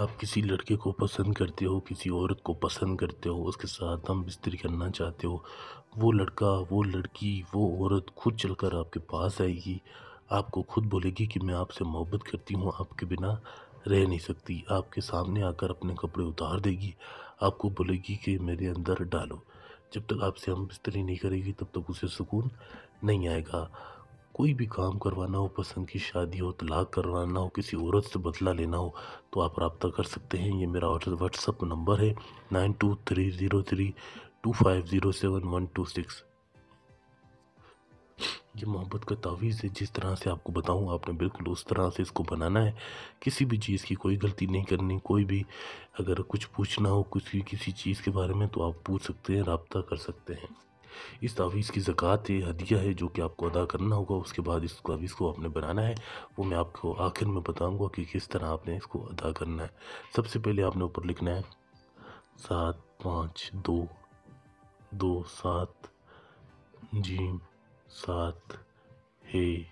آپ کسی لڑکے کو پسند کرتے ہو، کسی عورت کو پسند کرتے ہو، اس کے ساتھ ہم بستری کرنا چاہتے ہو، وہ لڑکا، وہ لڑکی، وہ عورت خود چل کر آپ کے پاس آئے گی، آپ کو خود بولے گی کہ میں آپ سے محبت کرتی ہوں، آپ کے بنا رہ نہیں سکتی، آپ کے سامنے آ کر اپنے کپڑے اتار دے گی، آپ کو بولے گی کہ میرے اندر ڈالو۔ جب تک آپ سے ہم بستری نہیں کرے گی تب تک اسے سکون نہیں آئے گا۔ کوئی بھی کام کروانا ہو، پسند کی شادی ہو، طلاق کروانا ہو، کسی عورت سے بدلہ لینا ہو تو آپ رابطہ کر سکتے ہیں۔ یہ میرا واٹس اپ نمبر ہے 923032507126۔ یہ محبت کا تعویذ ہے، جس طرح سے آپ کو بتاؤں آپ نے بالکل اس طرح سے اس کو بنانا ہے۔ کسی بھی چیز کی کوئی غلطی نہیں کرنی، کوئی بھی اگر کچھ پوچھنا ہو کسی چیز کے بارے میں تو آپ پوچھ سکتے ہیں، رابطہ کر سکتے ہیں۔ اس تعویذ کی زکوٰۃ ہے، ہدیہ ہے جو کہ آپ کو ادا کرنا ہوگا۔ اس کے بعد اس تعویذ کو آپ نے بنانا ہے، وہ میں آپ کو آخر میں بتاؤں گا کہ کس طرح آپ نے اس کو ادا کرنا ہے۔ سب سے پہلے آپ نے اوپر لکھنا ہے 7527 جیم 7 ہے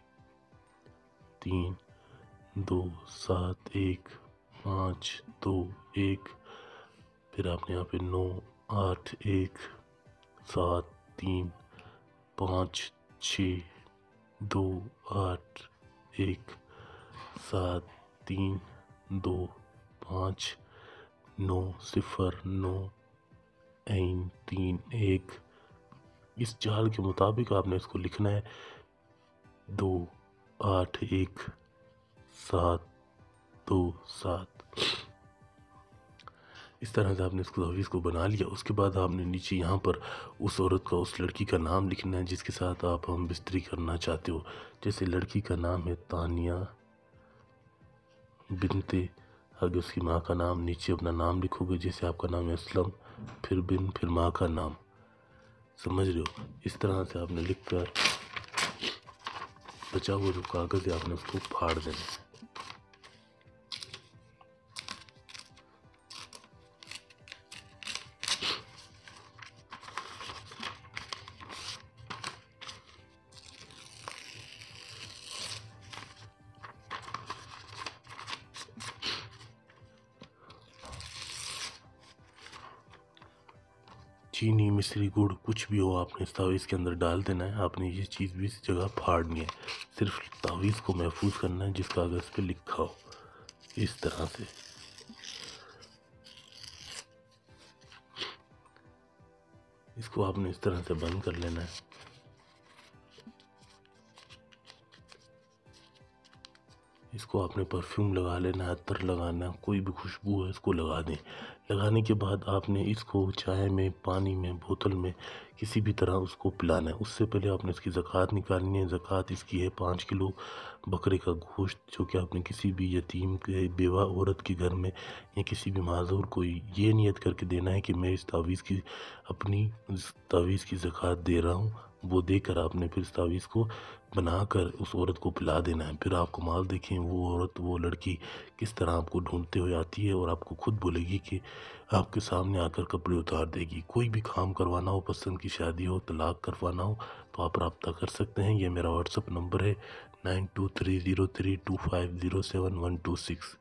327152 پھر آپ نے یہاں پہ 9817262836390931۔ اس چال کے مطابق آپ نے اس کو لکھنا ہے 281727۔ اس طرح سے آپ نے اس تعویذ کو بنا لیا۔ اس کے بعد آپ نے نیچے یہاں پر اس عورت کا، اس لڑکی کا نام لکھنا ہے جس کے ساتھ آپ ہم بستری کرنا چاہتے ہو۔ جیسے لڑکی کا نام ہے تانیہ بنت، اگر اس کی ماں کا نام، نیچے اپنا نام لکھو گے، جیسے آپ کا نام ہے اسلم، پھر بن، پھر ماں کا نام، سمجھ رہے ہو؟ اس طرح سے آپ نے لکھ کر بچا ہوا جو کاغذ ہے آپ نے اس کو پھاڑ دینا ہے۔ چینی، مصری، گڑ، کچھ بھی ہو آپ نے اس تعویذ کے اندر ڈال دینا ہے۔ آپ نے یہ چیز بھی اس جگہ پھاڑنی ہے، صرف تعویذ کو محفوظ کرنا ہے جس کاغذ پہ لکھا ہو، اس طرح سے۔ اس کو آپ نے اس طرح سے بند کر لینا ہے۔ اس کو آپ نے پرفیوم لگا لینا ہے، عطر لگانا ہے، کوئی بھی خوشبو ہے اس کو لگا دیں۔ لگانے کے بعد آپ نے اس کو چائے میں، پانی میں، بوتل میں، کسی بھی طرح اس کو پلانا ہے۔ اس سے پہلے آپ نے اس کی زکوٰۃ نکالنی ہے۔ زکوٰۃ اس کی ہے 5 کلو بکرے کا گوشت، جو کہ آپ نے کسی بھی یتیم کے، بیوہ عورت کے گھر میں یا کسی بھی معذور کو یہ نیت کر کے دینا ہے کہ میں اس تعویذ کی، اپنی تعویذ کی زکوٰۃ دے رہا ہوں۔ وہ دے کر آپ نے پھر اس تعویذ کو بنا کر اس عورت کو پلا دینا ہے۔ پھر آپ کمال دیکھیں، وہ عورت، وہ لڑکی کس طرح آپ کو ڈھونڈتے ہوئے آتی ہے اور آپ کو خود بولے گی کہ آپ کے سامنے آ کر کپڑے اتار دے گی۔ کوئی بھی کام کروانا ہو، پسند کی شادی ہو، طلاق کروانا ہو تو آپ رابطہ کر سکتے ہیں۔ یہ میرا واٹس اپ نمبر ہے 923032507126۔